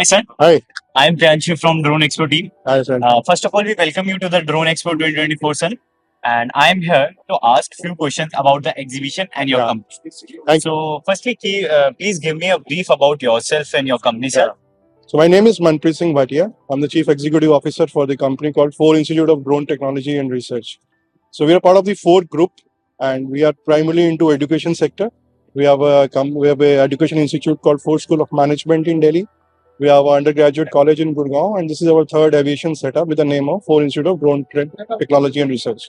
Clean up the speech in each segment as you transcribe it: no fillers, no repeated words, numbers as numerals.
Hi, sir. Hi. I am Priyanshu from Drone Expo team. Hi, sir. First of all, we welcome you to the Drone Expo 2024, sir. And I am here to ask few questions about the exhibition and your Yeah. company. Thank So, firstly, please give me a brief about yourself and your company, sir. So my name is Manpreet Singh Bhatia. I'm the Chief Executive Officer for the company called Fore Institute of Drone Technology and Research. So we are part of the Fore group, and we are primarily into education sector. We have a education institute called Fore School of Management in Delhi. We have an undergraduate college in Gurugram, and this is our third aviation setup with the name of Fore Institute of Drone Technology and Research,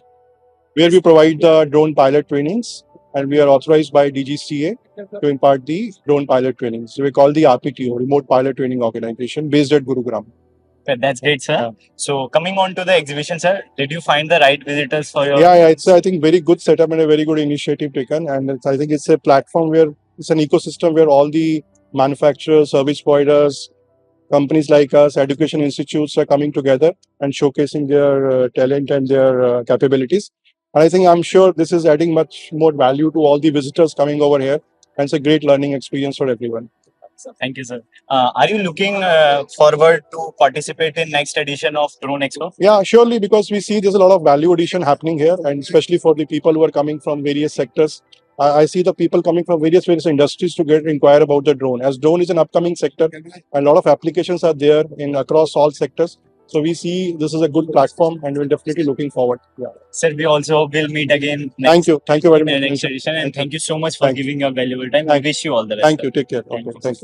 where we provide the drone pilot trainings, and we are authorized by DGCA to impart the drone pilot trainings. So we call the RPTO, Remote Pilot Training Organization, based at Gurugram. That's great, sir. Yeah. So, coming on to the exhibition, sir, did you find the right visitors for your? Yeah, it's I think very good setup and a very good initiative taken, and I think it's a platform where it's an ecosystem where all the manufacturers, service providers, companies like us, education institutes are coming together and showcasing their talent and their capabilities. And I think I'm sure this is adding much more value to all the visitors coming over here, and it's a great learning experience for everyone. Thank you, sir. Are you looking forward to participate in next edition of Drone Expo? Yeah, surely, because we see there's a lot of value addition happening here, and especially for the people who are coming from various sectors. I see the people coming from various industries to get inquire about the drone. As drone is an upcoming sector, and a lot of applications are there in across all sectors. So we see this is a good platform, and we're definitely looking forward. Yeah. Sir, we also will meet again Thank you very in the much. next edition, and thank you so much for Thank you. giving your valuable time. I wish you all the best. Thank sir. you. Take care. Thank Okay. you. Thank you.